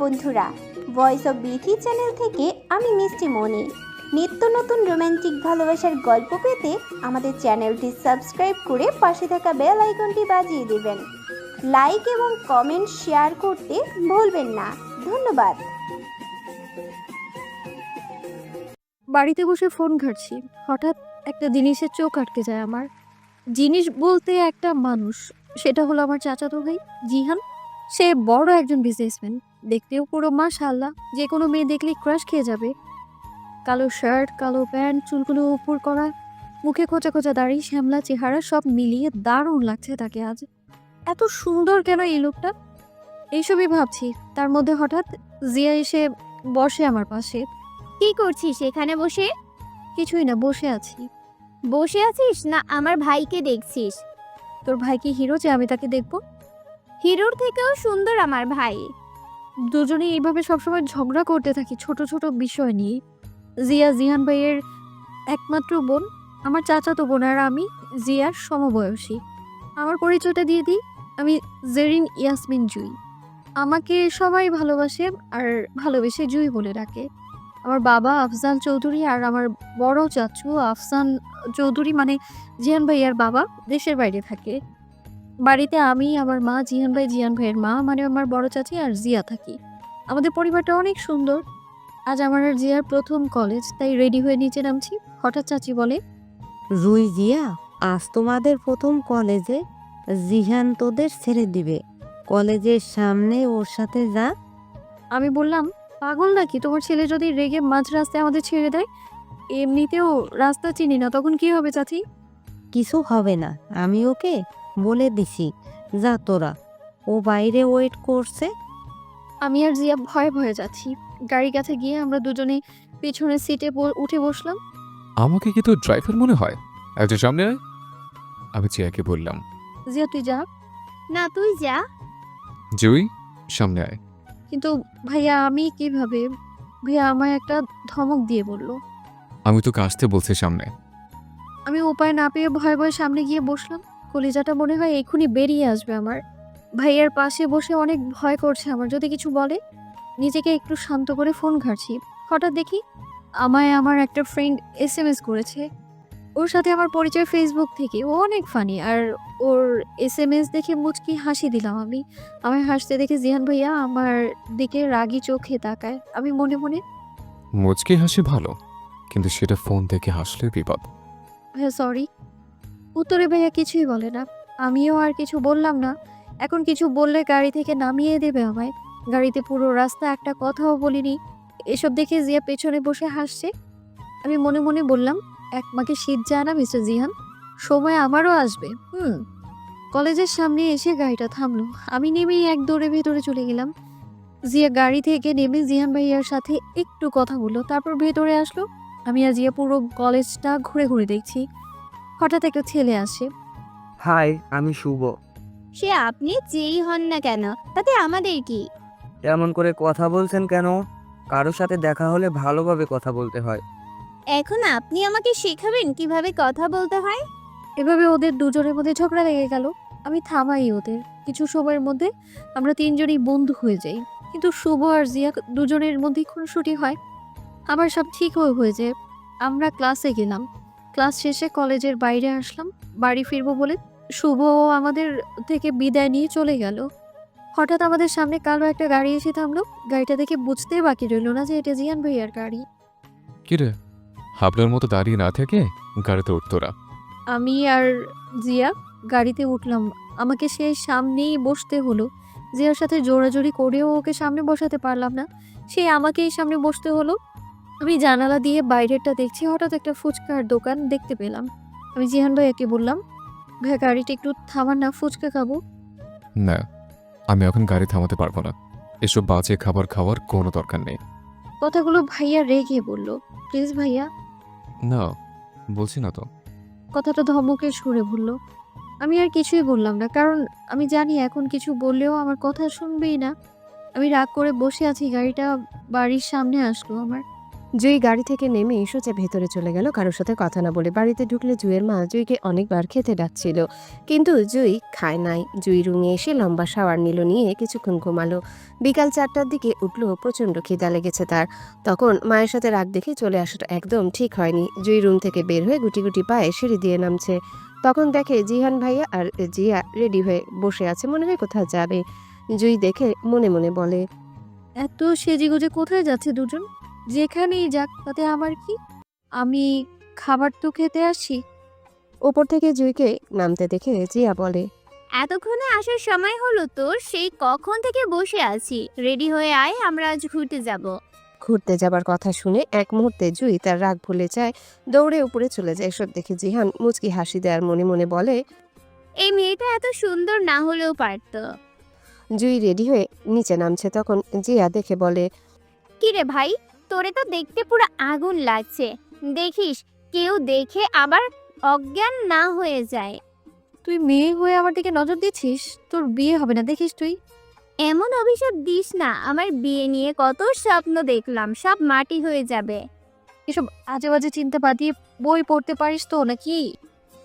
বন্ধুরা, voice of Bithi channel থেকে আমি মিষ্টি মনি। নিত্য নতুন রোমান্টিক ভালোবাসার গল্প পেতে আমাদের চ্যানেলটি সাবস্ক্রাইব করে পাশে থাকা বেল আইকনটি বাজিয়ে দেবেন। লাইক এবং কমেন্ট শেয়ার করতে ভুলবেন না। ধন্যবাদ। বাড়িতে বসে ফোন ঘাঁটছি, হঠাৎ একটা জিনিসের চোখ আটকে যায় আমার। জিনিস বলতে একটা মানুষ, সেটা হলো আমার চাচাতো ভাই জিহান। সে বড় একজন বিজনেসম্যান, দেখতেও পুরো মাশাআল্লাহ, যে কোনো মেয়ে দেখলেই ক্রাশ খেয়ে যাবে। কালো শার্ট, কালো প্যান্ট, চুলগুলো উপর করা, মুখে খোঁচা খোঁচা দাড়ি, শ্যামলা চেহারা, সব মিলিয়ে দারুণ লাগছে তাকে আজ। এত সুন্দর কেন এই লোকটা, এইসবই ভাবছি। তার মধ্যে হঠাৎ জিয়া এসে বসে আমার পাশে। কি করছিস এখানে বসে? কিছুই না, বসে আছি। বসে আছিস না আমার ভাইকে দেখছিস? তোর ভাই কি হিরো যে আমি তাকে দেখবো? হিরোর থেকেও সুন্দর আমার ভাই। দুজনেই এইভাবে সবসময় ঝগড়া করতে থাকি ছোট ছোট বিষয় নিয়ে। জিয়া জিহান ভাইয়ের একমাত্র বোন, আমার চাচাতো বোন, আর আমি জিয়ার সমবয়সী। আমার পরিচয়টা দিয়ে দিই, আমি জেরিন ইয়াসমিন জুই। আমাকে সবাই ভালোবাসে আর ভালোবেসে জুই বলে ডাকে। আমার বাবা আফজাল চৌধুরী আর আমার বড় চাচু আফসান চৌধুরী, মানে জিয়ান ভাইয়ার বাবা, দেশের বাইরে থাকে। বাড়িতে আমি, আমার মা, জিহান ভাই, জিয়ান ভাইয়ের মা মানে আমার বড় চাচি আর জিয়া থাকি। আমাদের পরিবারটা অনেক সুন্দর। আজ আমার আর জিয়ার প্রথম কলেজ, তাই রেডি হয়ে নিচে নামছি। হঠাৎ চাচি বলে, রুই জিয়া, আজ তোমাদের প্রথম কলেজে। জিহান তোদের ছেড়ে দিবে, কলেজের সামনে ওর সাথে যা। আমি বললাম, পাগল নাকি? তোমার ছেলে যদি রেগে মাঝ রাস্তায় আমাদের ছেড়ে দেয়? এমনিতেও রাস্তা চিনি না, তখন কি হবে চাচি? কিছু হবে না, আমি ওকে বলে দিছি। যা তোরা, ও বাইরে ওয়েট করছে। আমি আর জিয়া ভয়ে ভয়ে যাচ্ছি। গাড়ির কাছে গিয়ে আমরা দুজনে পিছনের সিটে উঠে বসলাম। আমাকে কি তোর ড্রাইভার মনে হয়? একজন সামনে আয়। আমি জিয়াকে বললাম। জিয়া তুই যা। না তুই যা। জুই, সামনে আয়। কিন্তু ভাইয়া আমি কিভাবে? ভাইয়া আমায় একটা ধমক দিয়ে বলল। আমি তোকে আসতে বলছি সামনে। আমি উপায় না পেয়ে ভয়ে ভয়ে সামনে গিয়ে বসলাম। কলিজাটা মনে হয় এক্ষুনি বেরিয়ে আসবে আমার। ভাইয়ার পাশে বসে অনেক ভয় করছে আমার, যদি কিছু বলে। নিজেকে একটু শান্ত করে ফোন ঘাঁটছি। হঠাৎ দেখি আমায় আমার একটা ফ্রেন্ড SMS করেছে। ওর সাথে আমার পরিচয় ফেসবুক থেকে। ও অনেক ফানি, আর ওর SMS দেখে মুচকি হাসি দিলাম আমি। আমায় হাসতে দেখে জিহান ভাইয়া আমার দিকে রাগী চোখে তাকায়। আমি মনে মনে, মুচকি হাসি ভালো, কিন্তু সেটা ফোন দেখে হাসলে বিপদ। ভাইয়া সরি। উত্তরে ভাইয়া কিছুই বলে না। আমিও আর কিছু বললাম না। এখন কিছু বললে গাড়ি থেকে নামিয়ে দেবে আমায়। গাড়িতে পুরো রাস্তা একটা কথাও বলিনি। এসব দেখে জিয়া পেছনে বসে হাসছে। আমি মনে মনে বললাম, এক মাকে শীত যায় না মিস্টার জিহান, সময় আমারও আসবে। কলেজের সামনে এসে গাড়িটা থামলো। আমি নেমেই এক দৌড়ে ভেতরে চলে গেলাম। জিয়া গাড়ি থেকে নেমে জিহান ভাইয়ার সাথে একটু কথা বললো, তারপর ভেতরে আসলো। আমি আর জিয়া পুরো কলেজটা ঘুরে ঘুরে দেখছি। হঠাৎ একটা ছেলে আসে। হাই, আমি শুভ। সে আপনি যেই হন না কেন, তাতে আমাদের কি? এমন করে কথা বলছেন কেন? কারোর সাথে দেখা হলে ভালোভাবে কথা বলতে হয়। এখন আপনি আমাকে শেখাবেন কিভাবে কথা বলতে হয়? এভাবে ওদের দুজনের মধ্যে ঝগড়া লেগে গেল। আমি থামাই ওদের। কিছু সময়ের মধ্যে আমরা তিনজনই বন্ধু হয়ে যাই। কিন্তু শুভ আর জিয়া দুজনের মধ্যেই খুনসুটি হয়। আবার সব ঠিক হয়ে যায়। আমরা ক্লাসে গেলাম। ক্লাস শেষে কলেজের বাইরে আসলাম বাড়ি ফিরবো বলে। শুভ আমাদের থেকে বিদায় নিয়ে চলে গেল। হঠাৎ আমাদের সামনে কালো একটা গাড়ি এসে থামলো। গাড়িটা দেখে বুঝতেই বাকি রইল না যে এটা জিয়ান ভাইয়ার গাড়ি। কিরে, হাবলার মতো দাঁড়িয়ে না থেকে গাড়িতে উঠতোরা? আমি আর জিয়া গাড়িতে উঠলাম। আমাকে সে সামনেই বসতে হলো। জিয়ার সাথে জোরাজোরি করেও ওকে সামনে বসাতে পারলাম না। সে আমাকেই সামনে বসতে হলো। আমি জানালা দিয়ে বাইরেরটা দেখছি। হঠাৎ একটা ফুচকার দোকান দেখতে পেলাম। আমি জিহান ভাইয়াকে বললাম, ভাইয়া গাড়িটা একটু থামান না, ফুচকা খাবো। না, আমি এখন গাড়ি থামাতে পারবো না। এসব বাজে খাবার খাওয়ার কোনো দরকার নেই। কথাগুলো ভাইয়া রেগে বলল। প্লিজ ভাইয়া। না, বলছি না তো। কথাটা ধমকের সুরে বলল। আমি আর কিছুই বললাম না, কারণ আমি জানি এখন কিছু বললেও আমার কথা শুনবেই না। আমি রাগ করে বসে আছি। গাড়িটা বাড়ির সামনে আসলো আমার। জুই গাড়ি থেকে নেমে সোজা ভেতরে চলে গেল, কারোর সাথে কথা না বলে। বাড়িতে ঢুকলে জুইয়ের মা জুইকে অনেকবার খেতে ডাকছিল, কিন্তু জুই খায় নাই। জুই রুমে এসে লম্বা শাওয়ার নিল, নিয়ে কিছুক্ষণ ঘুমালো। বিকাল 4টার দিকে উঠল, প্রচণ্ড খিদা লেগেছে তার। তখন মায়ের সাথে রাগ দেখে চলে আসাটা একদম ঠিক হয়নি। জুই রুম থেকে বের হয়ে গুটি গুটি পায়ে সিঁড়ি দিয়ে নামছে। তখন দেখে জিহান ভাইয়া আর জিয়া রেডি হয়ে বসে আছে, মনে হয় কোথাও যাবে। জুই দেখে মনে মনে বলে, এত সেজেগুজে কোথায় যাচ্ছে দুজন? যেখানেই যাক তাতে আমার কি? আমি খাবার তো খেতে আসি। ওপর থেকে জুইকে নামতে দেখে জিয়া বলে, এতক্ষণে আসার সময় হলো তোর, সেই কখন থেকে বসে আছি। রেডি হয়ে আয়, আমরা আজ ঘুরতে যাব। ঘুরতে যাবার কথা শুনে এক মুহূর্তে জুই তার রাগ ভুলে যায়, দৌড়ে উপরে চলে যায়। এসব দেখে জিহান মুচকি হাসি দেয় আর মনে মনে বলে, এই মেয়েটা এত সুন্দর না হলেও পারতো। জুই রেডি হয়ে নিচে নামছে। তখন জিয়া দেখে বলে, কিরে ভাই, তোরে তো দেখতে পুরো আগুন লাগছে। দেখিস কেউ দেখে আবার অজ্ঞান না হয়ে যায়। তুই মেয়ে হয়ে আমার দিকে নজর দিচ্ছিস? তোর বিয়ে হবে না, দেখিস তুই। এমন অভিশাপ দিস না, আমার বিয়ে নিয়ে কত স্বপ্ন দেখলাম, সব মাটি হয়ে যাবে। এসব আজে বাজে চিন্তা বাদ দিয়ে বই পড়তে পারিস তো নাকি?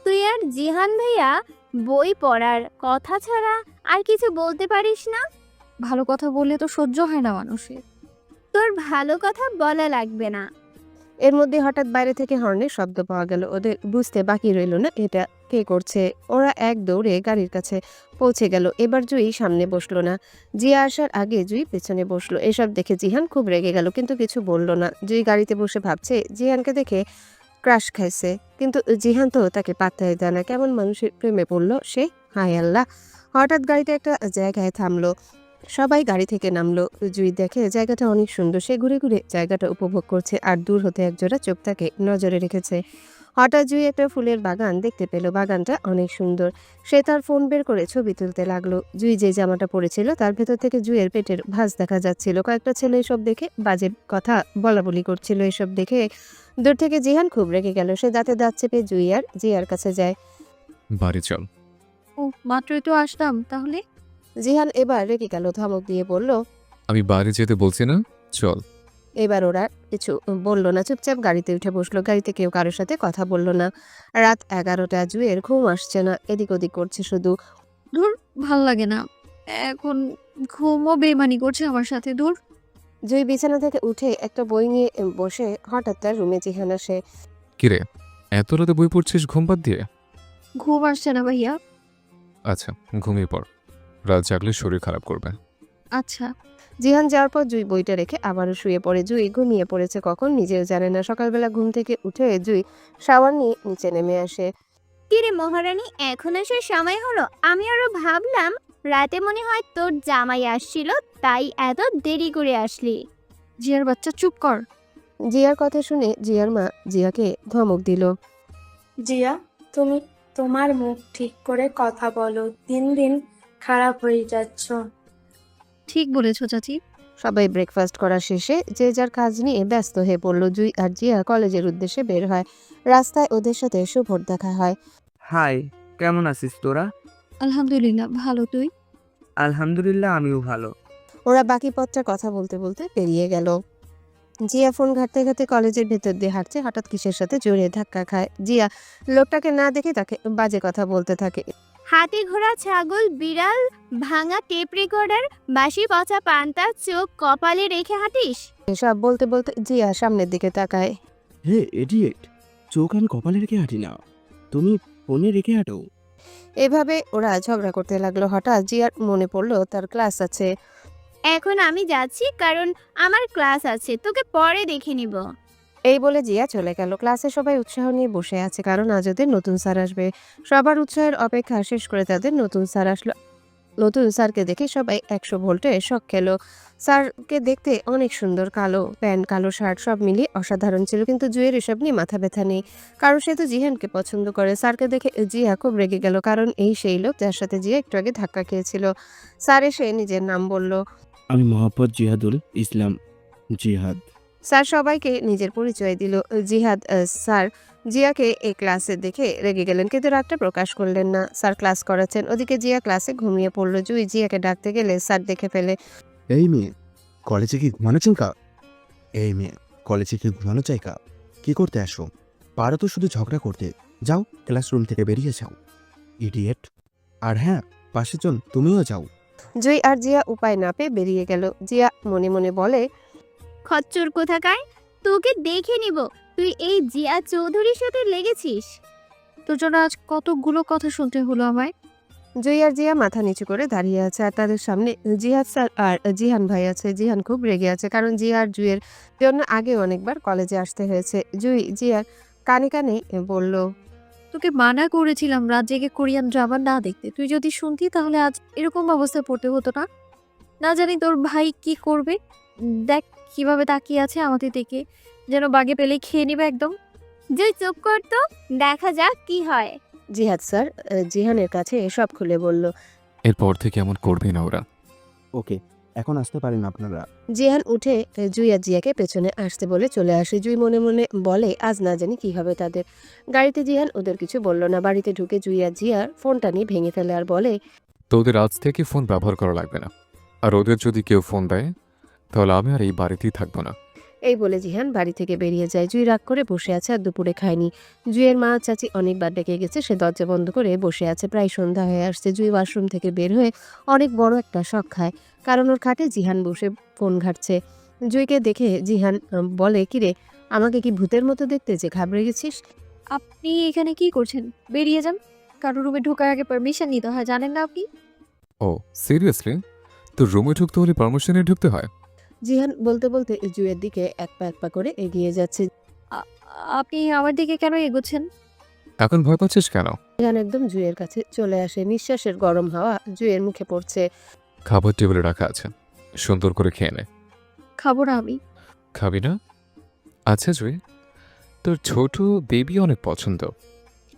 তুই আর জিহান ভাইয়া বই পড়ার কথা ছাড়া আর কিছু বলতে পারিস না? ভালো কথা বললে তো সহ্য হয় না মানুষের। তোর ভালো কথা বলা লাগবে না। এর মধ্যে হঠাৎ বাইরে থেকে হর্নের শব্দ পাওয়া গেল। ওদের বুঝতে বাকি রইল না এটা কে করছে। ওরা এক দৌড়ে গাড়ির কাছে পৌঁছে গেল। এবার জুই সামনে বসলো না, জিয়া আসার আগে জুই পেছনে বসলো। এসব দেখে জিহান খুব রেগে গেল, কিন্তু কিছু বলল না। জুই গাড়িতে বসে ভাবছে জিহানকে দেখে ক্রাশ খাইছে, কিন্তু জিহান তো তাকে পাত্তাই দেয় না। কেমন মানুষের প্রেমে পড়লো সে, হায় আল্লাহ। হঠাৎ গাড়িতে একটা জায়গায় থামলো, সবাই গাড়ি থেকে নামলো। জুই দেখে জায়গাটা অনেক সুন্দর। সে ঘুরে ঘুরে জায়গাটা উপভোগ করছে, আর দূর হতে একজোড়া চোখ তাকে নজরে রেখেছে। হঠাৎ জুই একটা ফুলের বাগান দেখতে পেল, বাগানটা অনেক সুন্দর। সে তার ফোন বের করে ছবি তুলতে লাগলো। জুই যে জামাটা পরেছিল তার ভেতর থেকে জুইয়ের পেটের ভাঁজ দেখা যাচ্ছিল। কয়েকটা ছেলে এসব দেখে বাজে কথা বলাবলি করছিল। এসব দেখে দূর থেকে জিহান খুব রেগে গেল। সে দাঁতে দাঁত চেপে জুই আর জিয়ার কাছে যায়। বাড়ি চল। ও মাত্রই তো আসলাম, তাহলে? জিহান এবার রেগে গেল, ধমক দিয়ে বলল, আমি বাড়ি যেতে বলছি না, চল। এবার ওরা কিছু বলল না, চুপচাপ গাড়িতে উঠে বসলো। গাড়িতে কেউ কারোর সাথে কথা বলল না। রাত 11টা, জুয়ের ঘুম আসছে না, এদিক ওদিক করছে শুধু। দূর, ভাল লাগে না এখন। ঘুমও বেমানি করছে আমার সাথে। দূর। জুই বিছানা থেকে উঠে একটা বই নিয়ে বসে। হঠাৎ তার রুমে জিহান আসে। কিরে, এত রাতে বই পড়ছিস ঘুম বাদ দিয়ে? ঘুম আসছে না ভাইয়া। আচ্ছা, ঘুমিয়ে পড়, রাত জাগলে শরীর খারাপ করবে। আচ্ছা। জিহান যাওয়ার পর জুই বইটা রেখে আবারও শুয়ে পড়ে। জুই ঘুমিয়ে পড়েছে কখন নিজেও জানে না। সকালবেলা ঘুম থেকে উঠে জুই শাওয়ার নিয়ে নিচে নেমে আসে। কিরে মহারানী, এখন আসার সময় হলো? আমি আরো ভাবলাম রাতে মনে হয় তোর জামাই আসছিল, তাই এত দেরি করে আসলি। জিয়ার বাচ্চা, চুপ কর। জিয়ার কথা শুনে জিয়ার মা জিয়াকে ধমক দিল। জিয়া, তুমি তোমার মুখ ঠিক করে কথা বলো, দিন দিন খারাপ হয়ে যাচ্ছ। ঠিক বলেছো চাচি। সবাই ব্রেকফাস্ট করা শেষে যে যার কাজ নিয়ে ব্যস্ত হয়ে পড়ল। জুই আর জিয়া কলেজের উদ্দেশ্যে বের হয়। রাস্তায় ওদের সাথে শুভর দেখা হয়। হাই, কেমন আছিস তোরা? আলহামদুলিল্লাহ, ভালো। তুই? আলহামদুলিল্লাহ, আমিও ভালো। ওরা বাকি পথটা কথা বলতে বলতে পেরিয়ে গেল। জিয়া ফোন ঘাটতে ঘাটতে কলেজের ভেতর দিয়ে হাঁটছে। হঠাৎ কিসের সাথে জোরে ধাক্কা খায়। জিয়া লোকটাকে না দেখে তাকে বাজে কথা বলতে থাকে। হাতি, ঘোড়া, ছাগল, বিড়াল, ভাঙা টেপ রেকর্ডার, বাসি পচা পান্তা, চোখ কপালে রেখে হাঁটিস? এসব বলতে বলতে জিয়া সামনের দিকে তাকায়। হে এডিয়েট, চোখ আমি কপালে রেখে হাঁটি না, তুমি ফোনে রেখে হাঁটো। এভাবে ওরা ঝগড়া করতে লাগলো। হঠাৎ জিয়ার মনে পড়লো তার ক্লাস আছে। এখন আমি যাচ্ছি, কারণ আমার ক্লাস আছে, তোকে পরে দেখে নিব। এই বলে জিয়া চলে গেল। ক্লাসে সবাই উৎসাহ নিয়ে বসে আছে, কারণ আজ ওদের নতুন স্যার আসবে। সবার উৎসাহের অপেক্ষা শেষ করে তাদের নতুন স্যার আসলো। নতুন স্যারকে দেখে সবাই 100 ভোল্টে শক খেলো। স্যারকে দেখতে অনেক সুন্দর, কালো প্যান্ট, কালো শার্ট, সব মিলিয়ে অসাধারণ ছিল। কিন্তু জুয়ের এসব নিয়ে মাথা ব্যথা নেই, কারণ সে তো জিহানকে পছন্দ করে। স্যারকে দেখে জিয়া খুব রেগে গেল, কারণ এই সেই লোক যার সাথে জিয়া একটু আগে ধাক্কা খেয়েছিল। স্যার এসে নিজের নাম বলল। আমি মোহাম্মদ জিহাদুল ইসলাম জিহাদ। স্যার সবাইকে নিজের পরিচয় দিল। জিহাদ স্যার জিয়াকে এই ক্লাসে দেখে রেগে গেলেন, কিন্তু রাগটা প্রকাশ করলেন না। স্যার ক্লাস করাচ্ছেন, ওদিকে জিয়া ক্লাসে ঘুমিয়ে পড়ল। জুই জিয়াকে ডাকতে গেলে স্যার দেখে ফেলে। এই মেয়ে, কলেজে কি ঘুমানো চিন্তা? এই মেয়ে, কলেজে কি ঘুমানো জায়গা? কি করতে আসো? পারো তো শুধু ঝগড়া করতে। যাও, ক্লাসরুম থেকে বেরিয়ে যাও, ইডিয়েট। আর হ্যাঁ, পাশের জন তুমিও যাও। জুই আর জিয়া উপায় না পেয়ে বেরিয়ে গেল। জিয়া মনে মনে বলে, খচ্চর কোথাকার, তোকে দেখে নিব। তুই এই জিয়া চৌধুরীর সাথে লেগেছিস। তোর জন্য আজ কতগুলো কথা শুনতে হলো আমায়। জুই আর জিয়া মাথা নিচু করে দাঁড়িয়ে আছে আর তাদের সামনে জিহাদ স্যার আর জিহান ভাই আছে। জিহান খুব রেগে আছে, কারণ জিয়া আর জুইয়ের জন্য আগে অনেকবার কলেজে আসতে হয়েছে। জুই জিয়ার কানে কানে বলল, তোকে মানা করেছিলাম রাত জেগে কোরিয়ান ড্রামা না দেখতে। তুই যদি শুনতি তাহলে আজ এরকম অবস্থায় পড়তে হতো না। না জানি তোর ভাই কি করবে। দেখ কিভাবে তাকিয়ে আছে আমাদের দিকে, যেন বাগে পেলেই খেয়ে নিবে একদম। জুই চুপ কর তো, দেখা যাক কি হয়। জিহাদ স্যার জিহানের কাছে সব খুলে বলল। এরপর থেকে এমন করবে না ওরা। ওকে, এখন আসতে পারেন আপনারা। জিহান উঠে জুই আর জিয়াকে পেছনে আসতে বলে চলে আসে। জুই মনে মনে বলে, আজ না জানি কি হবে তাদের। গাড়িতে জিহান ওদের কিছু বলল না। বাড়িতে ঢুকে জুই আর জিয়ার ফোনটা নিয়ে ভেঙে ফেলে আর বলে, তোদের আজ থেকে ফোন ব্যবহার করা লাগবে না। আর ওদের যদি কেউ ফোন দেয় তাহলে আমি আর এই বাড়িতেই থাকবো না। এই বলে জিহান বাড়ি থেকে বেরিয়ে যায়। জুই রাগ করে বসে আছে আর দুপুরে খায়নি। জুইয়ের মা চাচি অনেকবার ডেকে গেছে, সে দরজা বন্ধ করে বসে আছে। প্রায় সন্ধ্যা হয়ে আসছে। জুই ওয়াশরুম থেকে বের হয়ে অনেক বড় একটা শখ খায়, কারণ ওর খাটে জিহান বসে ফোন ঘাঁটছে। জুইকে দেখে জিহান বলে, কিরে, আমাকে কি ভূতের মতো দেখতে যে ঘাবড়ে গেছিস? আপনি এখানে কি করছেন? বেরিয়ে যান। কারো রুমে ঢোকার আগে পারমিশন নিতে হয়, জানেন না আপনি? ও সিরিয়াসলি? তোর রুমে ঢুকতে হলে পারমিশনে ঢুকতে হয়? জিহান বলতে বলতে জুইয়ের দিকে এক পা করে এগিয়ে যাচ্ছে। আ- আপনি আমার দিকে কেন এগোচ্ছেন? এখন ভয় পাচ্ছিস কেন? জিহান একদম জুইয়ের কাছে চলে আসে। নিঃশ্বাসের গরম হাওয়া জুইয়ের মুখে পড়ছে। খাবার টেবিলে রাখা আছে, সুন্দর করে খেয়ে নে। খাবো না আমি। খাবি না? আচ্ছা জুই, তোর ছোট বেবি অনেক পছন্দ।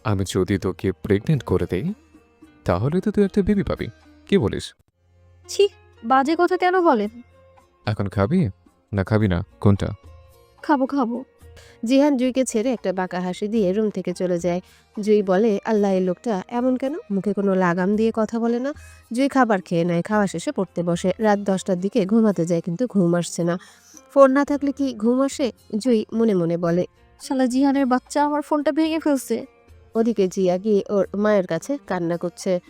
আমি যদি তোকে প্রেগনেন্ট করে দেই তাহলে তো তুই একটা বেবি পাবি। কি বলিস? ছি, বাজে কথা কেন বলেন? এখন খাবি না খাবি না, কোনটা? খাবো খাবো। জিহান জুইকে ছেড়ে একটা বাঁকা হাসি দিয়ে রুম থেকে চলে যায়। জুই বলে, আল্লাহ, এই লোকটা এমন কেন? মুখে কোনো লাগাম দিয়ে কথা বলে না। জুই খাবার খেয়ে নেয়, খাওয়া শেষে পড়তে বসে। রাত 10টার দিকে ঘুমাতে যায়, কিন্তু ঘুম আসছে না। ফোন না থাকলে কি ঘুম আসে? জুই মনে মনে বলে। শালা জিহানের বাচ্চা আমার ফোনটা ভেঙে ফেলছে। ওদিকে জিয়া গিয়ে ওর মায়ের কাছে কান্না করছে।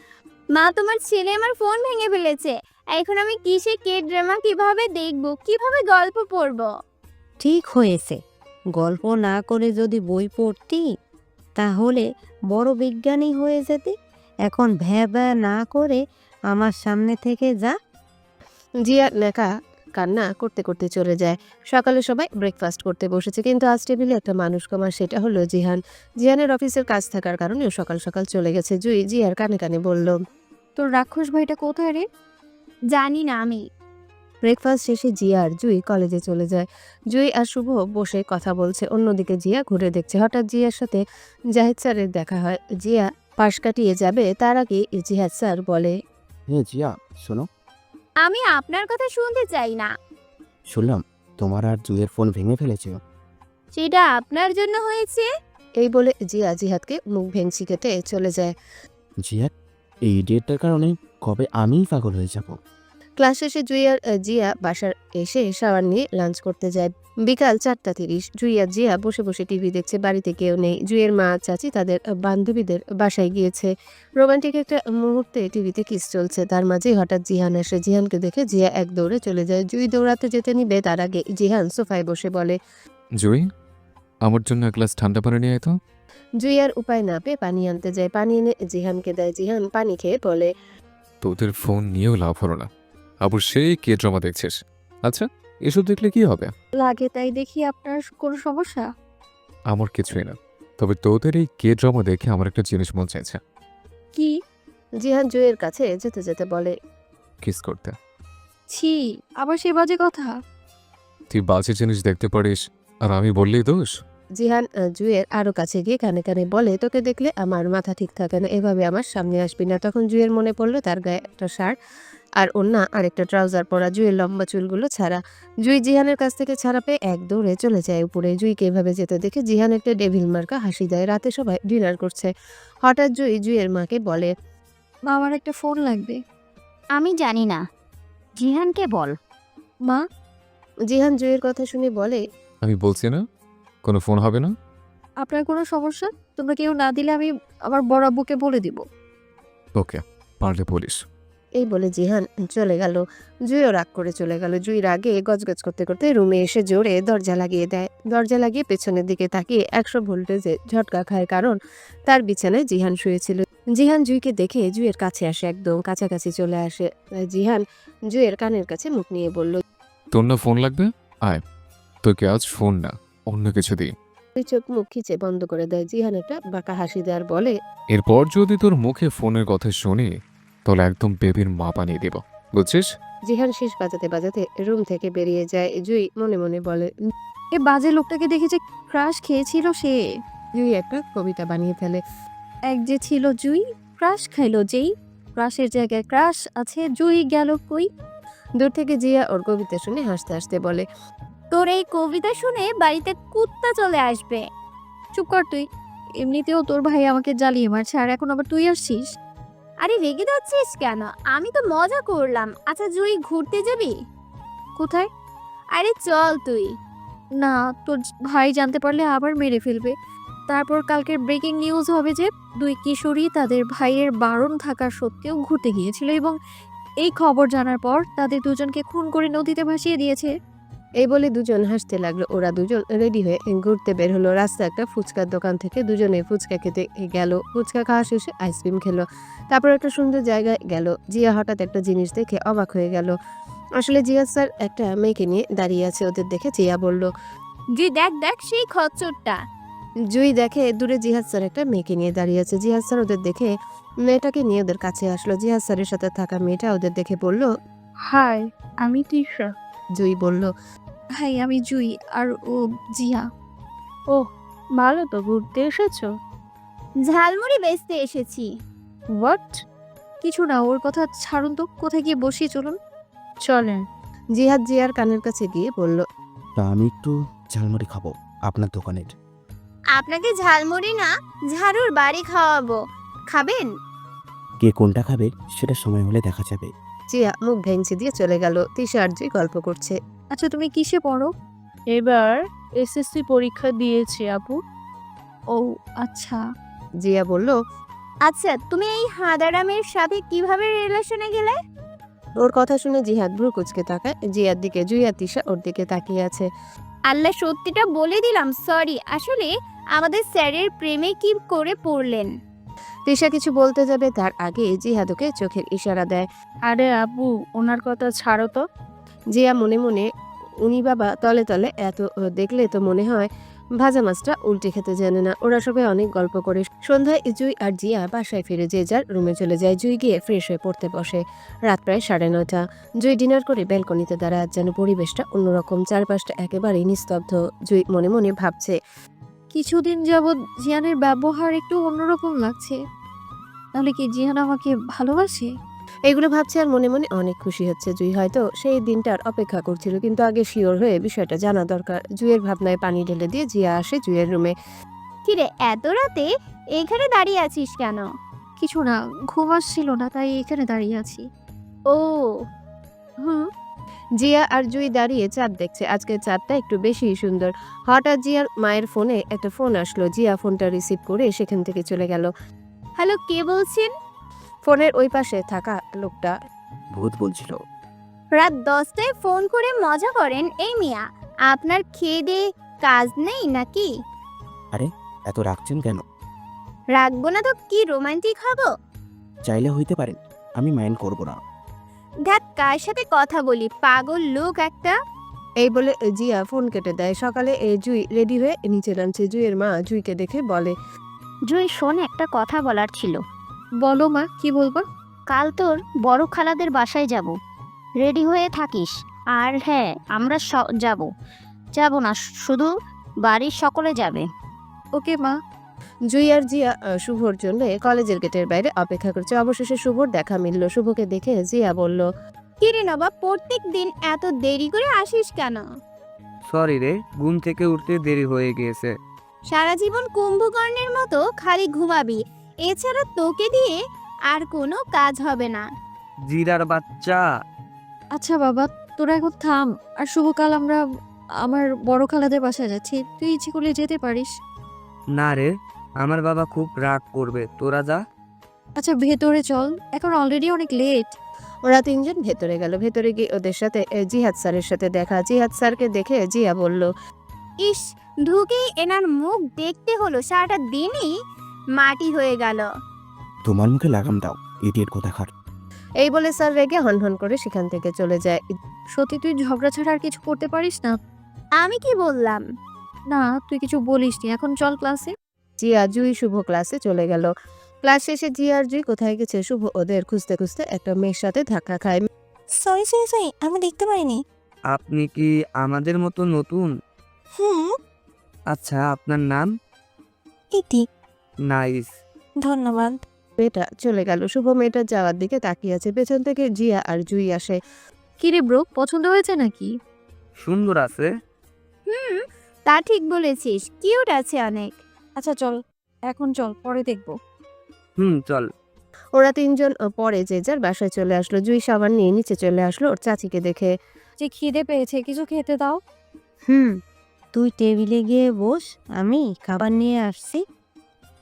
মা, তোমার ছেলে আমার ফোন ভেঙে ফেলেছে। এখন আমি কিসে কে ড্রামা কিভাবে দেখবো, কিভাবে গল্প পড়বো? ঠিক হয়েছে, গল্প না করে যদি বই পড়তি তাহলে বড় বিজ্ঞানী হয়ে যেতে। এখন ভ্যাবা না করে আমার সামনে থেকে যা। জিয়া নেকা কান্না করতে করতে চলে যায়। সকালে সবাই ব্রেকফাস্ট করতে বসেছে, কিন্তু আজ টেবিলে একটা মানুষ কম, আর সেটা হলো জিহান। জিহানের অফিসের কাজ থাকার কারণে ও সকাল সকাল চলে গেছে। জুই জিয়ার কানে কানে বলল, তোর রাক্ষস ভাইটা কোথায় রে? জানি না আমি। ব্রেকফাস্ট শেষে জিয়া আর জুই কলেজে চলে যায়। জুই আর শুভ বসে কথা বলছে, অন্যদিকে জিয়া ঘুরে দেখছে। হঠাৎ জিয়ার সাথে জাহিদ স্যারের দেখা হয়। জিয়া পাশ কাটিয়ে যাবে, তার আগে জিহাদ স্যার বলে, হ্যাঁ জিয়া, শোনো। আমি আপনার কথা শুনতে চাই না। শুনলাম তোমার আর জুয়ের ফোন ভেঙে ফেলেছে। সেটা আপনার জন্য হয়েছে। এই বলে জিয়া জিহাদকে মুখ ভেঙচি কেটে চলে যায়। জিয়া, এই ডেটটার কারণে কবে আমিই পাগল হয়ে যাব। ক্লাস শেষে জুই আর জিয়া বাসার এসে শাওয়ার নিয়ে লাঞ্চ করতে যায়। বিকাল 4:30। জুই আর জিয়া বসে বসে টিভি দেখছে। বাড়িতে কেউ নেই। জুইয়ের মা চাচি তাদের বান্ধবীদের বাসায় গিয়েছে। রোমান্টিক একটা মুহূর্তে টিভিতে কিস চলছে, তার মাঝেই হঠাৎ জিহান আসে। জিহানকে দেখে জিয়া এক দৌড়ে চলে যায়। জুই দৌড়াতে যেতে নিবে, তার আগে জিহান সোফায় বসে বলে। জুই, আমার জন্য এক গ্লাস ঠান্ডা পানি নিয়ে আয় তো। জুই আর উপায় না পেয়ে পানি আনতে যায়। পানি এনে জিহানকে দেয়। জিহান পানি খেয়ে বলে, তোদের ফোন নিয়েও লাভ হলো না, আবার সেই কে ড্রামা দেখছিস। আচ্ছা, এসব দেখলে কি হবে? লাগে তাই দেখি, আপনার কোনো সমস্যা? আমার কিছুই না, তবে তোদের এই কে ড্রামা দেখে আমার একটা জিনিস মন চাইছে। কি? জিহান জুইয়ের কাছে যেতে যেতে বলে, কিস করতে। ছি, আবার সে বাজে কথা। তুই বাজে জিনিস দেখতে পারিস আর আমি বললেই দোষ? জিহান জুয়ের আরো কাছে গিয়ে কানে কানে বলে, তোকে দেখলে আমার মাথা ঠিক থাকে না, এভাবে আমার সামনে আসবি না। তখন জুয়ের মনে পড়লো তার গায়ে একটা শার্ট আর ওন্না আর একটা ট্রাউজার পরা। জুয়ের লম্বা চুলগুলো ছাড়া। জুই জিহানের কাছ থেকে ছাড়া পেয়ে এক দৌড়ে চলে যায় উপরে। জুইকে এভাবে যেতে দেখে জিহান একটা ডেভিল মার্কা হাসি দেয়। রাতে সবাই ডিনার করছে। হঠাৎ জুই জুয়ের মাকে বলে, মা, আমার একটা ফোন লাগবে। আমি জানি না, জিহানকে বল। মা, জিহান জুয়ের কথা শুনে বলে, আমি বলছি না কোনো ফোন হবে না। আপনার কোনো সমস্যা? তোমরা কেউ না দিলে আমি আমার বড় আব্বুকে বলে দিব। ওকে, পারলে বলিস। এই বলে জিহান চলে গেল। জুইও রাগ করে চলে গেল। জুই রাগে গজগজ করতে করতে রুমে এসে জোরে দরজা লাগিয়ে দেয়। দরজা লাগিয়ে পেছনের দিকে তাকিয়ে 100 ভোল্টেজে ঝটকা খায়, কারণ তার বিছানায় জিহান শুয়েছিল। জিহান জুইকে দেখে জুইয়ের কাছে আসে, একদম কাছাকাছি চলে আসে। জিহান জুইয়ের কানের কাছে মুখ নিয়ে বলল, তোর না ফোন লাগবে? আয়, তোকে আজ ফোন না অন্য কিছু দিই। জুই চোখ মুখ খিচে বন্ধ করে দেয়। জিহান একটা বাঁকা হাসি দেয় আর বলে, এরপর যদি তোর মুখে ফোনের কথা শুনি তাহলে একদম বেবির মা বানিয়ে দেব, বুঝছিস? জিহান শেষ বাজাতে বাজাতে রুম থেকে বেরিয়ে যায়। জুই মনে মনে বলে, এ বাজে লোকটাকে দেখে যে ক্রাশ খেয়েছিল সে। জুই একটা কবিতা বানিয়ে ফেলে। এক যে ছিল জুই, ক্রাশ খাইলো যেই, ক্রাশের জায়গায় ক্রাশ আছে, জুই গেল কই। দূর থেকে জিয়া ওর কবিতা শুনে হাসতে হাসতে বলে, তোর এই কবিতা শুনে বাড়িতে কুত্তা চলে আসবে। চুপ কর তুই, এমনিতেও তোর ভাই আমাকে জ্বালিয়ে মারছে, আর এখন আবার তুই আসছিস। আরে রেগে যাচ্ছিস কেন? আমি তো মজা করলাম। আচ্ছা জুই, ঘুরতে যাবি? কোথায়? আরে চল তুই। না, তোর ভাই জানতে পারলে আবার মেরে ফেলবে। তারপর কালকের ব্রেকিং নিউজ হবে যে 2 কিশোরী তাদের ভাইয়ের বারণ থাকা সত্ত্বেও ঘুরতে গিয়েছিল, এবং এই খবর জানার পর তাদের দুজনকে খুন করে নদীতে ভাসিয়ে দিয়েছে। এই বলে দুজন হাসতে লাগলো। ওরা দুজন রেডি হয়ে ঘুরতে বের হলো। রাস্তা একটা ফুচকার দোকান থেকে দুজনে ফুচকা খেতে গেল। ফুচকা খাওয়া শেষে আইসক্রিম খেলো। তারপর একটা সুন্দর জায়গায় গেল। জিয়া হঠাৎ একটা জিনিস দেখে অবাক হয়ে গেল। আসলে জিয়া স্যার একটা মেয়েকে নিয়ে দাঁড়িয়ে আছে। ওদের দেখে জিয়া বলল, জুই দেখ দেখ সেই খচ্চরটা। জুই দেখে দূরে জিহাদ স্যার একটা মেয়েকে নিয়ে দাঁড়িয়ে আছে। জিহাদ স্যার ওদের দেখে মেয়েটাকে নিয়ে ওদের কাছে আসলো। জিহাদ স্যারের সাথে থাকা মেয়েটা ওদের দেখে বলল, হাই, আমি তৃষা। জুই বলল, হাই, আমি জুই, আর ও জিয়া। ওহ, ভালো তো, ঘুরতে এসেছো? ঝালমুড়ি বেচতে এসেছি। হোয়াট? কিছু না, ওর কথা ছাড়ুন তো, কোথায় গিয়ে বসিয়ে চলুন। চলেন। জিহাদ জিয়ার কানের কাছে গিয়ে বলল, তা আমি একটু ঝালমুড়ি খাবো আপনার দোকানের। আপনাকে ঝালমুড়ি না, ঝাড়ুর বাড়ি খাওয়াবো। খাবেন? কে কোনটা খাবে সেটা সময় হলে দেখা যাবে। জিয়া মুখ ভেঙচি দিয়ে চলে গেল। তিশা আর জুই গল্প করছে। আচ্ছা, তুমি কিসে পড়ো? এবার এসএসসি পরীক্ষা দিয়েছি আপু। ও আচ্ছা। জিয়া বলল, আচ্ছা তুমি এই হাঁদারামের সাথে কিভাবে রিলেশনে গেলে? ওর কথা শুনে জিহাদ ভ্রু কুচকে তাকায় জিয়ার দিকে। জুই আর তিশা ওর দিকে তাকিয়ে আছে। আল্লাহ, সত্যিটা বলে দিলাম, সরি। আসলে আমাদের স্যারের প্রেমে কি করে পড়লেন। তিশা কিছু বলতে যাবে তার আগে জিহাদ ওকে চোখের ইশারা দেয়। আরে আপু, ওনার কথা ছাড়ো তো। জিয়া মনে মনে, উনি বাবা তলে তলে এত দেখলে তো মনে হয় ভাজা মাছটা উল্টে খেতে জানে না। ওরা সবাই অনেক গল্প করে। সন্ধ্যায় জুই আর জিয়া বাসায় ফিরে যে যার রুমে চলে যায়। জুই গিয়ে ফ্রেশ হয়ে পড়তে বসে। রাত প্রায় 9:30। জুই ডিনার করে ব্যালকনিতে দাঁড়ায়, যেন পরিবেশটা অন্যরকম। চারপাশটা একেবারেই নিস্তব্ধ। জুই মনে মনে ভাবছে, কিছুদিন যাবৎ জিয়ানের ব্যবহার একটু অন্যরকম লাগছে। তাহলে কি জিয়ান আমাকে ভালোবাসে? এগুলো ভাবছে আর মনে মনে অনেক খুশি হচ্ছে। জুই হয়তো সেই দিনটার অপেক্ষা করছিল, কিন্তু আগে শিওর হয়ে বিষয়টা জানা দরকার। জুইয়ের ভাবনায় পানি ঢেলে দিয়ে জিয়া আসে জুইয়ের রুমে। কিরে, এত রাতে এখানে দাঁড়িয়ে আছিস কেন? কিছু না, ঘুম আসছিল না, তাই এখানে দাঁড়িয়ে আছি। ও হুম। জিয়া আর জুই দাঁড়িয়ে চাঁদ দেখছে। আজকের চাঁদটা একটু বেশি সুন্দর। হঠাৎ জিয়ার মায়ের ফোনে একটা ফোন আসলো। জিয়া ফোনটা রিসিভ করে সেখান থেকে চলে গেল। হ্যালো, কে বলছেন? ফোনের ওই পাশে থাকা লোকটা ভূত বলছিল। রাত 10টায় ফোন করে মজা করেন? এই মিয়া, আপনার খেয়ে দিয়ে কাজ নেই নাকি? এত রাখছেন কেন? রাখবো না তো কি রোমান্টিক হবো? চাইলে হইতে পারেন, আমি মাইন্ড করব না। দেখ কার সাথে কথা বলি, পাগল লোক একটা। এই বলে জিয়া ফোন কেটে দেয়। সকালে জুই রেডি হয়ে নিচে নামছে। জুইয়ের মা জুইকে দেখে বলে, জুই শোন, একটা কথা বলার ছিল। বলো মা, কি বলবো? কাল তোর বড় খালাদের বাসায় যাব, রেডি হয়ে থাকিস। আর হ্যাঁ, আমরা যাব না, শুধু বাড়ির সকলে যাবে। ওকে মা। জুই আর জিয়া শুভর জন্য কলেজের গেটের বাইরে অপেক্ষা করছে। অবশেষে শুভর দেখা মিলল। শুভকে দেখে জিয়া বলল, কিরে নবাব, প্রত্যেক দিন এত দেরি করে আসিস কেন? সরি রে, ঘুম থেকে উঠতে দেরি হয়ে গিয়েছে। সারা জীবন কুম্ভকর্ণের মতো খালি ঘুমাবি, এছাড়া তোকে দিয়ে আর কোনো কাজ হবে না। জিরার বাচ্চা। আচ্ছা বাবা, তোরা এখন থাম। আর শুভকাল আমরা আমার বড় খালাদের বাসায় যাচ্ছি, তুই ইচ্ছে করলে যেতে পারিস। না রে, আমার বাবা খুব রাগ করবে, তোরা যা। আচ্ছা ভেতরে চল, এখন অলরেডি অনেক লেট। ওরা তিনজন ভেতরে গেল। ভেতরে গিয়ে ওদের সাথে জিহাদ স্যারের সাথে দেখা। জিহাদ স্যারকে দেখে জিয়া বলল, ইস, ঢুকেই এনার মুখ দেখতে হলো, সারাটা দিনই মাটি হয়ে গেল। তোমার মুখে লাগাম দাও, ইডিয়েট কোথাকার। এই বলে স্যার রেগে হনহন করে সেখান থেকে চলে যায়। সত্যি তুই ঝগড়া ছাড়া আর কিছু করতে পারিস না? আমি কি বললাম? না, তুই কিছু বলিসনি, এখন চল ক্লাসে। জিয়া, জুই, শুভ ক্লাসে চলে গেল। ক্লাস শেষে জিয়া আর জুই কোথায় গেছে শুভ ওদের খুঁজতে খুঁজতে একটা মেয়ের সাথে ধাক্কা খায়। সরি, আমি দেখতে পাইনি। আপনি কি আমাদের মতো নতুন? হুম, আচ্ছা, আপনার নাম? ইতি। নাইস। ধন্যবাদ। মেয়েটা চলে গেল। শুভ মেয়েটা যাওয়ার দিকে তাকিয়ে আছে। পেছন থেকে জিয়া আর জুই আসে। কি রে ব্রো, পছন্দ হয়েছে নাকি? সুন্দর আছে। হুম, তা ঠিক বলেছিস, কিউট আছে অনেক। আচ্ছা চল, এখন চল, পরে দেখবো। চল। ওরা তিনজন পরে যে যার বাসায় চলে আসলো। জুই সাবান নিয়ে নিচে চলে আসলো ওর চাচিকে দেখে। যে খিদে পেয়েছে, কিছু খেতে দাও। তুই টেবিলে গিয়ে বস, আমি খাবার নিয়ে আসছি।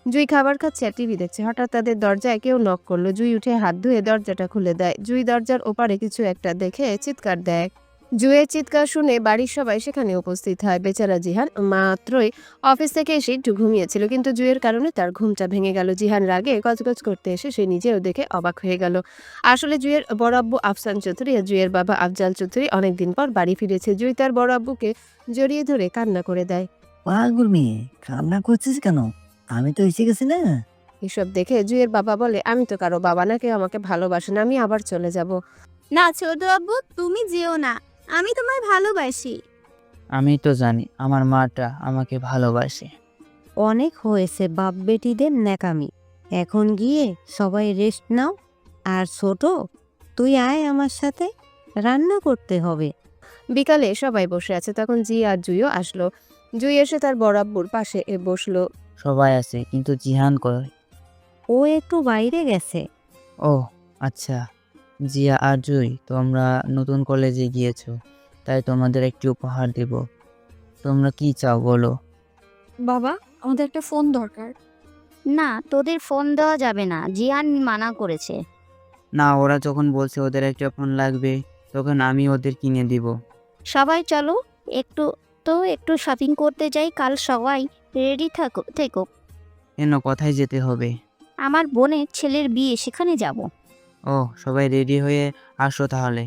জুই খাবার খাচ্ছে আর টিভি দেখছে। হঠাৎ তাদের দরজায় কেউ নক করলো। জুই উঠে হাত ধুয়ে দরজাটা খুলে দেয়। জুই দরজার ওপারে কিছু একটা দেখে চিৎকার দেয়। জুয়ের চিৎকার শুনে বাড়ির সবাই সেখানে উপস্থিত হয়। বেচারা জিহান মাত্রই অফিস থেকে এসে একটু ঘুমিয়েছিল, কিন্তু জুয়ের কারণে তার ঘুমটা ভেঙে গেল। জিহান রাগে গজগজ করতে এসে সে নিজেও দেখে অবাক হয়ে গেল। আসলে জুয়ের বড় আব্বু আফসান চৌধুরী আর জুয়ের বাবা আফজাল চৌধুরী অনেকদিন পর বাড়ি ফিরেছে। জুই তার বড় আব্বুকে জড়িয়ে ধরে কান্না করে দেয়। পাগল মেয়ে, কান্না করছিস কেন? আমি তো এসে গেছি না। এসব দেখে জুয়ের বাবা বলে, আমি তো কারো বাবা না, কেউ আমাকে ভালোবাসে না, আমি আবার চলে যাব। না ছোট আব্বু, তুমি যেও না, আমি তোমায় ভালোবাসি। আমি তো জানি আমার মাটা আমাকে ভালোবাসে। অনেক হয়েছে বাপ বেটিদের ন্যাকামি, এখন গিয়ে সবাই রেস্ট নাও। আর ছোট, তুই আয় আমার সাথে, রান্না করতে হবে। বিকালে সবাই বসে আছে, তখন জি আর জুইও আসলো। জুই এসে তার বড় আব্বুর পাশে বসলো। সবাই আছে, কিন্তু জিহান কই? ও একটু বাইরে গেছে। ও আচ্ছা। জিয়া আর জুই, তোমরা নতুন কলেজে গিয়েছো, তাই তোমাদের একটি উপহার দেব। তোমরা কি চাও বলো? বাবা, আমাদের একটা ফোন দরকার। না, তোদের ফোন দেওয়া যাবে না, জিয়ান মানা করেছে। না, ওরা যখন বলছে ওদের একটা ফোন লাগবে, তখন আমি ওদের কিনে দিব। সবাই চলো একটু শপিং করতে যাই, কাল সবাই রেডি থেকো। কেন, কোথায় যেতে হবে? আমার বোনের ছেলের বিয়ে, সেখানে যাব। ও, সবাই রেডি হয়ে আসো তাহলে।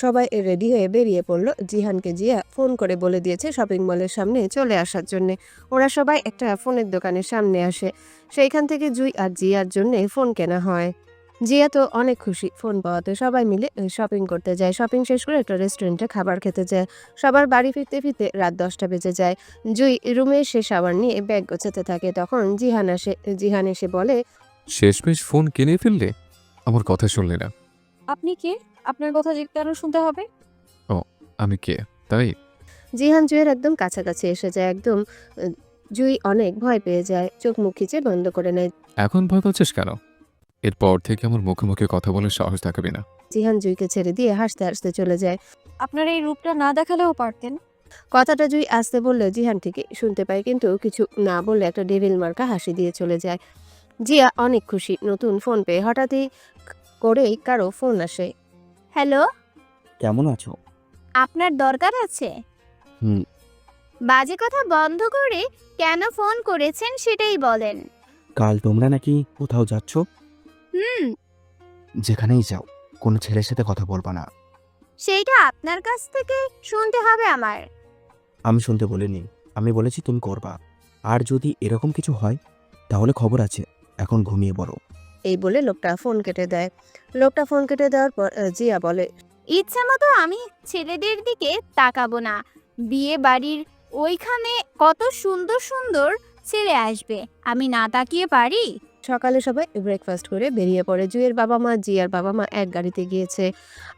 সবাই রেডি হয়ে বেরিয়ে পড়লো। জিহানকে জিয়া ফোন করে বলে দিয়েছে শপিং মলের সামনে চলে আসার জন্য। ওরা সবাই একটা ফোনের দোকানের সামনে আসে। সেইখান থেকে জুই আর জিয়ার জন্য ফোন কেনা হয়। জিয়া তো অনেক খুশি ফোন পাওয়াতে। সবাই মিলে শপিং করতে যায়। শপিং শেষ করে একটা রেস্টুরেন্টে খাবার খেতে যায়। সবার বাড়ি ফিরতে ফিরতে রাত 10টা বেজে যায়। জুই রুমে এসে সাবান নিয়ে ব্যাগ গোছাতে থাকে। তখন জিহান আসে। জিহান এসে বলে, শেষমেশ ফোন কিনে ফেললে, আমার কথা শুনলে না। আপনি কে? আপনার কথা যে কেন শুনতে হবে? আমি কে তাই? জিহান জুয়ের একদম কাছাকাছি এসে যায়। একদম জুই অনেক ভয় পেয়ে যায়, চোখ মুখ খিচে বন্ধ করে নেয়। এখন ভয় পাচ্ছিস কেন? এরপর থেকে আমার মুখে মুখে কথা বলার সাহস দেখাবি না। জিহান জুইকে ছেড়ে দিয়ে হাসতে হাসতে চলে যায়। আপনার এই রূপটা না দেখালেও পারতেন। কথাটা জুই আসতে বললে জিহান ঠিকই শুনতে পায়, কিন্তু কিছু না বলে একটা ডেভিল মার্কা হাসি দিয়ে চলে যায়। জিয়া অনেক খুশি নতুন ফোন পেয়ে। হঠাৎই করেই কারো ফোন আসে। হ্যালো, কেমন আছো? আপনার দরকার আছে? হুম। বাজে কথা বন্ধ করে কেন ফোন করেছেন সেটাই বলেন। কাল তোমরা নাকি কোথাও যাচ্ছ? হুম, যেখানেই যাও কোনো ছেলের সাথে কথা বলবা না। সেইটা আপনার কাছ থেকে শুনতে হবে আমার। আমি শুনতে বলিনি, আমি বলেছি তুমি করবা। আর যদি এরকম কিছু হয় তাহলে খবর আছে, এখন ঘুমিয়ে পড়ো। এই বলে লোকটা ফোন কেটে দেয়। লোকটা ফোন কেটে দেওয়ার পর জিয়া বলে, ইচ্ছা মতো আমি ছেলেদের দিকে তাকাবো না। বিয়ে বাড়ির ওইখানে কত সুন্দর সুন্দর ছেলে আসবে, আমি না তাকিয়ে পারি? সকালে সবাই ব্রেকফাস্ট করে বেরিয়ে পড়ে। জুইয়ের বাবা মা, জিয়ার বাবা মা এক গাড়িতে গিয়েছে।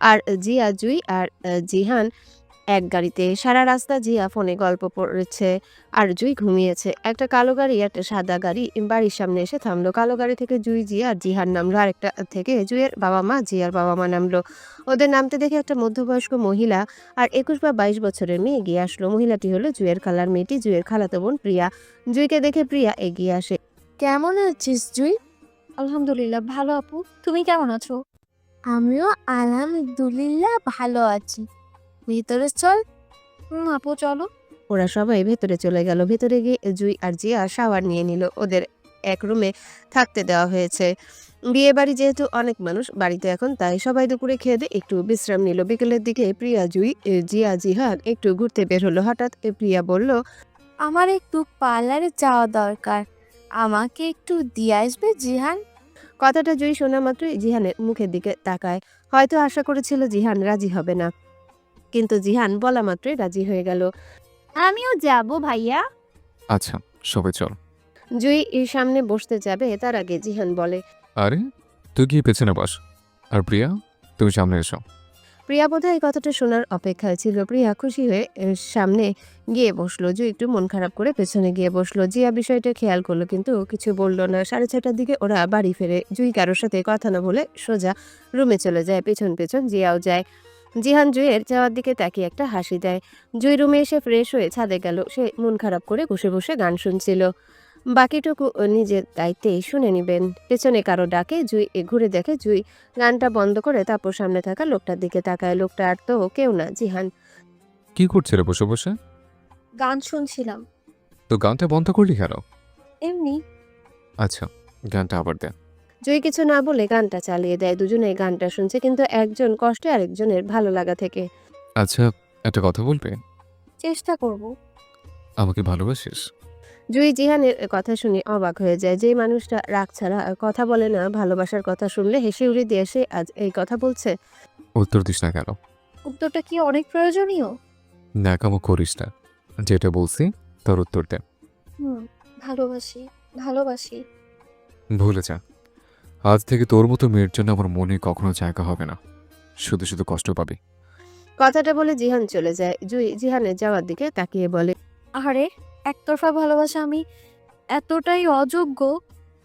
আর জিয়া, জুই আর জিহান এক গাড়িতে সারা রাস্তা জিয়া ফোনে গল্প পড়েছে আর জুই ঘুমিয়েছে। একটা কালো গাড়ি একটা সাদা গাড়ি বাড়ির সামনে এসে থামলো। কালো গাড়ি থেকে জুই, জিয়া আর জিহান নামলো, আরেকটা থেকে জুইয়ের বাবা মা, জিয়ার বাবা মা নামলো। ওদের নামতে দেখে একটা মধ্যবয়স্ক মহিলা আর 21 বা 22 বছরের মেয়ে এগিয়ে আসলো। মহিলাটি হলো জুইয়ের খালার মেয়েটি, জুইয়ের খালাতো বোন প্রিয়া। জুইকে দেখে প্রিয়া এগিয়ে আসে। কেমন আছিস জুই? আলহামদুলিল্লাহ ভালো আপু, তুমি কেমন আছো? আমিও আলহামদুলিল্লাহ ভালো আছি। ভিতরে চল। আপু চলো। ওরা সবাই ভেতরে চলে গেল। ভেতরে গিয়ে জুই আর জিয়া শাওয়ার নিয়ে নিল। ওদের এক রুমে থাকতে দেওয়া হয়েছে। বিয়ে বাড়ি যেহেতু অনেক মানুষ বাড়িতে এখন, তাই সবাই দুপুরে খেয়ে দিয়ে একটু বিশ্রাম নিল। বিকেলের দিকে প্রিয়া, জুই, জিয়া, জিহান একটু ঘুরতে বের হলো। হঠাৎ প্রিয়া বলল, আমার একটু পার্লারে যাওয়া দরকার, আমাকে একটু দিয়ে আসবে জিহান? কথাটা জুই শোনা মাত্রই জিহানের মুখের দিকে তাকায়। হয়তো আশা করেছিল জিহান রাজি হবে না, কিন্তু জিহান বলা মাত্রই রাজি হয়ে গেল। আমিও যাব ভাইয়া। আচ্ছা, সবাই চল। জুই সামনে বসতে যাবে তার আগে জিহান বলে, আরে তুই গিয়ে পেছনে বস, আর প্রিয়া তুমি সামনে এসো। প্রিয়া বোধহয় এই কথাটা শোনার অপেক্ষায় ছিল। প্রিয়া খুশি হয়ে সামনে গিয়ে বসলো। জুই একটু মন খারাপ করে পেছনে গিয়ে বসলো। জিয়া বিষয়টা খেয়াল করলো কিন্তু কিছু বললো না। 6:30টার দিকে ওরা বাড়ি ফেরে। জুই কারোর সাথে কথা না বলে সোজা রুমে চলে যায়। পেছন পেছন জিয়াও যায়। জিহান জুইয়ের যাওয়ার দিকে তাকিয়ে একটা হাসি দেয়। জুই রুমে এসে ফ্রেশ হয়ে ছাদে গেল। সে মন খারাপ করে বসে বসে গান শুনছিল। বাকিটুকু নিজের দায়িত্বেই শুনে নিবেন। পেছনে কারো ডাকে জুই ঘুরে দেখে জুই গানটা বন্ধ করে তারপর সামনে থাকা লোকটার দিকে তাকায়। লোকটা আর তো কেউ না, জিহান। কি করছে রে বসে বসে? গান শুনছিলাম। তো গানটা বন্ধ করলি কেন? এমনি। আচ্ছা, গানটা আবার দে। জুই কিছু না বলে গানটা চালিয়ে দেয়। দুজনেই গানটা শুনছে, কিন্তু একজন কষ্টে আরেকজনের ভালো লাগা থেকে। আচ্ছা, একটা কথা বলবে? চেষ্টা করব। আমাকে ভালোবাসিস? জুই জিহানের কথা শুনে অবাক হয়ে যায়। যে মানুষটা রাগ ছাড়া কথা বলে না, ভালোবাসার কথা শুনলে হেসে উড়ে দিয়ে সে আজ এই কথা বলছে। উত্তর দিস না কেন? উত্তরটা কি অনেক প্রয়োজনীয়? ন্যাকামো করিস না, যেটা বলছি তার উত্তর দে। ভালোবাসি, ভালোবাসি। ভুলে যা, আজ থেকে তোর মতো মেয়ের জন্য আমার মনে কখনো জায়গা হবে না, শুধু শুধু কষ্ট পাবি। কথাটা বলে জিহান চলে যায়। জুই জিহানের যাওয়ার দিকে তাকিয়ে বলে, আরে একতরফা ভালোবাসা, আমি এতটাই অযোগ্য?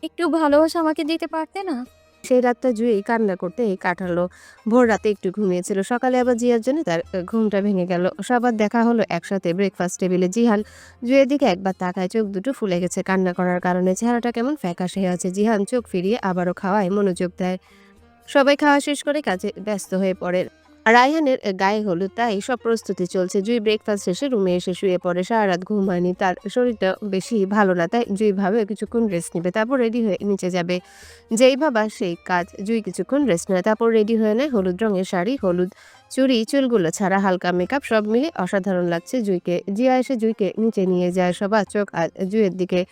একটু ভালোবাসা আমাকে দিতে পারতে না? সেই রাতটা জুই কান্না করতে কাটালো। ভোর রাতে একটু ঘুমিয়েছিল। সকালে আবার জিয়ার জন্য তার ঘুমটা ভেঙে গেল। সবার দেখা হলো একসাথে ব্রেকফাস্ট টেবিলে। জিহান জুইয়ের দিকে একবার তাকায়। চোখ দুটো ফুলে গেছে কান্না করার কারণে। চেহারাটা কেমন ফ্যাকাশে আছে। জিহান চোখ ফিরিয়ে আবারও খাওয়ায় মনোযোগ দেয়। সবাই খাওয়া শেষ করে কাজে ব্যস্ত হয়ে পড়ে। রায়হানের গায়ে হলুদ, তাই সব প্রস্তুতি চলছে। জুই ব্রেকফাস্ট শেষে রুমে এসে শুয়ে পড়ে। সারা রাত ঘুম হয়নি, তার শরীরটা বেশি ভালো না, তাই জুই ভাবে কিছুক্ষণ রেস্ট নেবে, তারপর রেডি হয়ে নিচে যাবে। যেই ভাবা সেই কাজ। জুই কিছুক্ষণ রেস্ট নেয়, তারপর রেডি হয়ে নেয়। হলুদ রঙের শাড়ি, হলুদ চুড়ি, চুলগুলো ছাড়া হালকা মেকআপ, সব মিলে অসাধারণ লাগছে জুইকে। জিয়া এসে জুইকে নিচে নিয়ে যায়। সবার চোখ আজ জুইয়ের দিকে।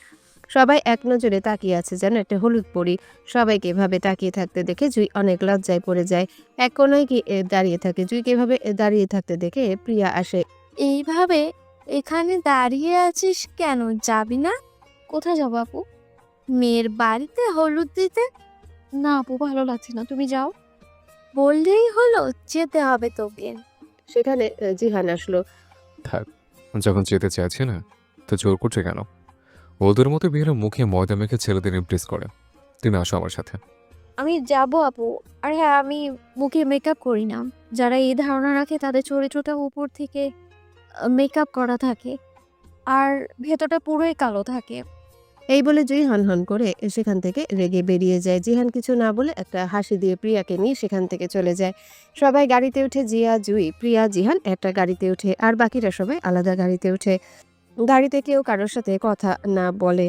সবাই এক নজরে তাকিয়ে আছে, যেন একটা হলুদ পরি। সবাইকে এভাবে তাকিয়ে থাকতে দেখে জুই অনেক লজ্জায় পড়ে যায়। এক কোনায় গিয়ে দাঁড়িয়ে থাকে। জুইকে এভাবে দাঁড়িয়ে থাকতে দেখে প্রিয়া আসে। এইভাবে এখানে দাঁড়িয়ে আছিস কেন, যাবি না? কোথায় যাবো আপু? মেয়ের বাড়িতে হলুদ দিতে? না আপু, ভালো লাগছে না, তুমি যাও। বললেই হলো, যেতে হবে তোকে। সেখানে জিহান আসলো। থাক, যখন যেতে চাইছে না তো জোর করছে কেন? ওদের মতো মেয়েরা মুখে ময়দা মেখে ছেলেদের ইমপ্রেস করে। তুমি আসো আমার সাথে। আমি যাব আপু। আর হ্যাঁ, আমি মুখে মেকআপ করি না। যারা এই ধারণা রাখে তাদের চরিত্রটা উপর থেকে মেকআপ করা থাকে, আর ভেতরটা পুরোই কালো থাকে। এই বলে জুই হন হন করে সেখান থেকে রেগে বেরিয়ে যায়। জিহান কিছু না বলে একটা হাসি দিয়ে প্রিয়াকে নিয়ে সেখান থেকে চলে যায়। সবাই গাড়িতে উঠে। জিয়া, জুই, প্রিয়া, জিহান একটা গাড়িতে উঠে, আর বাকিরা সবাই আলাদা গাড়িতে উঠে। গাড়িতে কেউ কারোর সাথে কথা না বলে।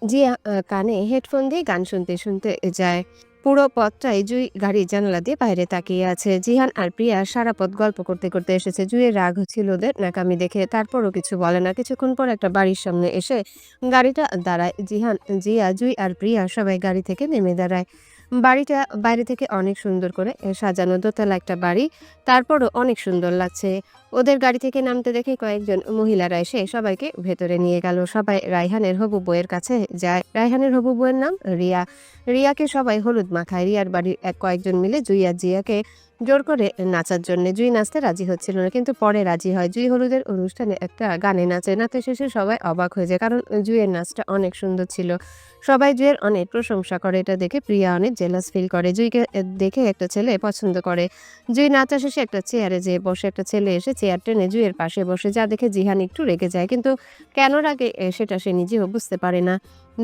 জিয়া কানে হেডফোন দিয়ে গান শুনতে শুনতে যায়। পুরো পথটাই জুই গাড়ির জানালা দিয়ে বাইরে তাকিয়ে আছে। জিহান আর প্রিয়া সারা পথ গল্প করতে করতে এসেছে। জুইয়ের রাগ হচ্ছিল ওদের নাকামি দেখে, তারপরও কিছু বলে না। কিছুক্ষণ পর একটা বাড়ির সামনে এসে গাড়িটা দাঁড়ায়। জিহান, জিয়া, জুই আর প্রিয়া সবাই গাড়ি থেকে নেমে দাঁড়ায়। বাড়িটা বাইরে থেকে অনেক সুন্দর করে সাজানো, দোতলা একটা বাড়ি, তারপরও অনেক সুন্দর লাগছে। ওদের গাড়ি থেকে নামতে দেখে কয়েকজন মহিলারা এসে সবাইকে ভেতরে নিয়ে গেল। সবাই রায়হানের হবু বউয়ের কাছে যায়। রায়হানের হবু বউয়ের নাম রিয়া। রিয়াকে সবাই হলুদ মাখায়। রিয়ার বাড়ির কয়েকজন মিলে জুই আর জিয়াকে জোর করে নাচার জন্য। জুই নাচতে রাজি হচ্ছিল না, কিন্তু পরে রাজি হয়। জুই হলুদের অনুষ্ঠানে একটা গানে নাচে। নাচতে শেষে সবাই অবাক হয়ে যায়, কারণ জুইয়ের নাচটা অনেক সুন্দর ছিল। সবাই জুইয়ের অনেক প্রশংসা করে। এটা দেখে প্রিয়া অনেক জেলাস ফিল করে। জুইকে দেখে একটা ছেলে পছন্দ করে। জুই নাচা শেষে একটা চেয়ারে যেয়ে বসে। একটা ছেলে এসে চেয়ার টেনে জুইয়ের পাশে বসে, যা দেখে জিহান একটু রেগে যায়, কিন্তু কেন রাগে সেটা সে নিজেও বুঝতে পারে না।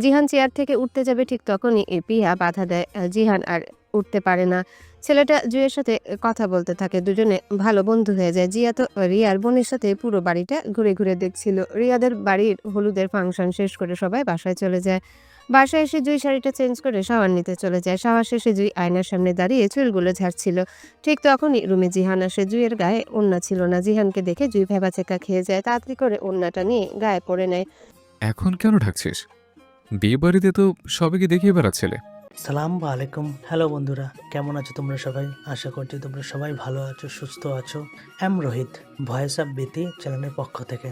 জিহান চেয়ার থেকে উঠতে যাবে, ঠিক তখনই প্রিয়া বাধা দেয়। জিহান আর উঠতে পারে না। ছেলেটা জুইয়ের সাথে কথা বলতে থাকে। দুজনে ভালো বন্ধু হয়ে যায়। জিয়া তো রিয়ার বোনের সাথে পুরো বাড়িটা ঘুরে ঘুরে দেখছিল। রিয়াদের বাড়ির হলুদের ফাংশন শেষ করে সবাই বাসায় চলে যায়। বাসায় এসে জুই শাড়িটা চেঞ্জ করে শাওয়ার নিতে চলে যায়। শাওয়ার শেষে জুই আয়নার সামনে দাঁড়িয়ে চুলগুলো ঝাড়ছিল। ঠিক তখনই রুমে জিহান আসে। জুইয়ের গায়ে ওড়না ছিল না। জিহানকে দেখে জুই ভেবাচেকা খেয়ে যায়। তাড়াতাড়ি করে ওড়নাটা নিয়ে গায়ে পরে নেয়। এখন কেন ঢাকছিস? বিয়ে বাড়িতে তো সবাইকে দেখিয়ে বেড়াচ্ছিলে। সালাম আলাইকুম। হ্যালো বন্ধুরা, কেমন আছো তোমরা সবাই? আশা করছি তোমরা সবাই ভালো আছো, সুস্থ আছো। এম রোহিত, ভয়েস অফ বিতি চ্যানেলের পক্ষ থেকে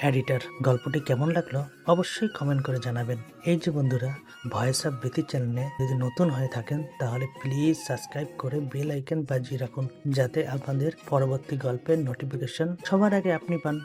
এডিটর। গল্পটি কেমন লাগলো অবশ্যই কমেন্ট করে জানাবেন। এই যে বন্ধুরা, ভয়েস অফ বিতি চ্যানেলে যদি নতুন হয়ে থাকেন তাহলে প্লিজ সাবস্ক্রাইব করে বেল আইকন বাজিয়ে রাখুন, যাতে আপনাদের পরবর্তী গল্পের নোটিফিকেশন সবার আগে আপনি পান।